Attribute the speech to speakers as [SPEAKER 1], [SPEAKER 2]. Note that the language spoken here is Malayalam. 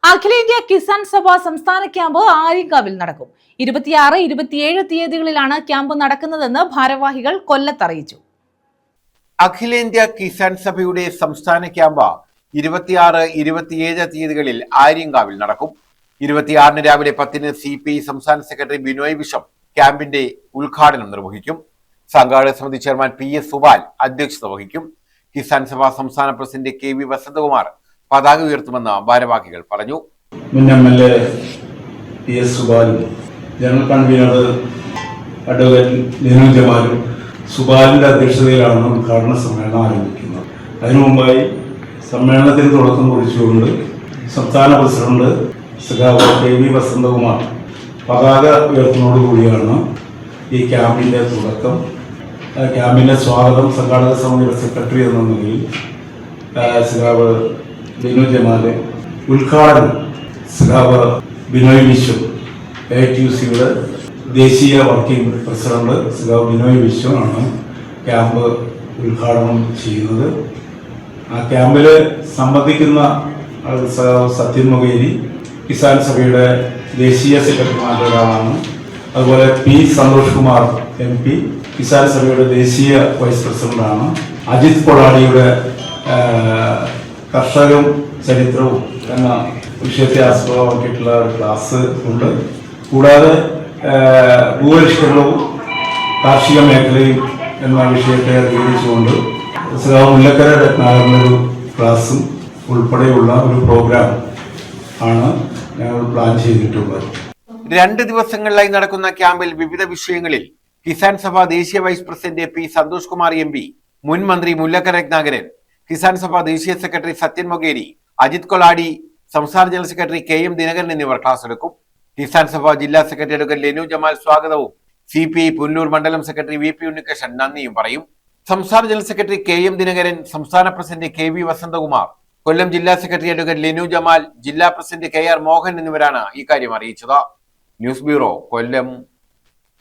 [SPEAKER 1] അഖിലേന്ത്യാ കിസാൻ സഭ സംസ്ഥാന ക്യാമ്പ് ആര്യങ്കാവിൽ നടക്കും. 26, 27 തീയതികളിലാണ് ക്യാമ്പ് നടക്കുന്നതെന്ന് ഭാരവാഹികൾ കൊല്ലത്ത് അറിയിച്ചു.
[SPEAKER 2] അഖിലേന്ത്യാ കിസാൻ സഭയുടെ സംസ്ഥാന ക്യാമ്പ് 26, 27 തീയതികളിൽ ആര്യങ്കാവിൽ നടക്കും. 26 രാവിലെ 10 CPI സംസ്ഥാന സെക്രട്ടറി ബിനോയ് വിശ്വം ക്യാമ്പിന്റെ ഉദ്ഘാടനം നിർവഹിക്കും. സംഘാടക സമിതി ചെയർമാൻ PS സുബാൽ അധ്യക്ഷത വഹിക്കും. കിസാൻ സഭ സംസ്ഥാന പ്രസിഡന്റ് KV വസന്തകുമാർ പതാക ഉയർത്തുമെന്ന് ഭാരവാഹികൾ പറഞ്ഞു.
[SPEAKER 3] മുൻ MLA PS സുബാലും ജനറൽ കൺവീനർ അഡ്വക്കേറ്റ് ലിനു ജമാലും സുബാലിന്റെ അധ്യക്ഷതയിലാണ് ഉദ്ഘാടന സമ്മേളനം ആരംഭിക്കുന്നത്. അതിനു മുമ്പായി സമ്മേളനത്തിന് തുടക്കം കുറിച്ചുകൊണ്ട് സംസ്ഥാന പ്രസിഡന്റ് KV വസന്തകുമാർ പതാക ഉയർത്തുന്നതോടുകൂടിയാണ് ഈ ക്യാമ്പിന്റെ തുടക്കം. ക്യാമ്പിന്റെ സ്വാഗതം സംഘാടക സമിതിയുടെ സെക്രട്ടറി എന്ന നിലയിൽ ലിനു ജമാല്, ഉദ്ഘാടനം ബിനോയ് വിശ്വം, AITUCയുടെ ദേശീയ വർക്കിംഗ് പ്രസിഡന്റ് ബിനോയ് വിശ്വമാണ് ക്യാമ്പ് ഉദ്ഘാടനം ചെയ്യുന്നത്. ആ ക്യാമ്പിൽ സംബന്ധിക്കുന്ന സത്യൻ മൊകേരി കിസാൻ സഭയുടെ ദേശീയ സെക്രട്ടറിമാരുടെ ഒരാളാണ്. അതുപോലെ P സന്തോഷ് കുമാർ MP കിസാൻ സഭയുടെ ദേശീയ വൈസ് പ്രസിഡന്റാണ്. അജിത് കൊളാടിയുടെ കർഷകരും ചരിത്രവും എന്ന വിഷയത്തെ ആസ്പദമാക്കിയിട്ടുള്ള ഒരു ക്ലാസ് ഉണ്ട്. കൂടാതെ ഭൂപരിഷ്കരണവും കാർഷിക മേഖലയും എന്ന വിഷയത്തെ അധികരിച്ചുകൊണ്ട് മുല്ലക്കര രത്നാകരൻ്റെ ഒരു ക്ലാസും ഉൾപ്പെടെയുള്ള ഒരു പ്രോഗ്രാം ആണ് ഞങ്ങൾ പ്ലാൻ ചെയ്തിട്ടുള്ളത്.
[SPEAKER 2] 2 ദിവസങ്ങളിലായി നടക്കുന്ന ക്യാമ്പിൽ വിവിധ വിഷയങ്ങളിൽ കിസാൻ സഭ ദേശീയ vice president P Santhosh Kumar MP, മുൻ മന്ത്രി മുല്ലക്കര രത്നാകരൻ, കിസാൻ സഭ ദേശീയ സെക്രട്ടറി സത്യൻ മൊകേരി, അജിത് കൊളാടി, സംസ്ഥാന ജനറൽ സെക്രട്ടറി KM ദിനകരൻ എന്നിവർ ക്ലാസ് എടുക്കും. കിസാൻ സഭ ജില്ലാ സെക്രട്ടറി അഡ്വക്കേറ്റ് ലിനു ജമാൽ സ്വാഗതവും CPI പുന്നൂർ മണ്ഡലം സെക്രട്ടറി VP ഉണ്ണികൃഷ്ണൻ നന്ദിയും പറയും. സംസ്ഥാന ജനറൽ സെക്രട്ടറി KM ദിനകരൻ, സംസ്ഥാന പ്രസിഡന്റ് KV വസന്തകുമാർ, കൊല്ലം ജില്ലാ സെക്രട്ടറി അഡ്വക്കേറ്റ് ലിനു ജമാൽ, ജില്ലാ പ്രസിഡന്റ് KR മോഹൻ എന്നിവരാണ് ഇക്കാര്യം അറിയിച്ചത്. ന്യൂസ് ബ്യൂറോ, കൊല്ലം.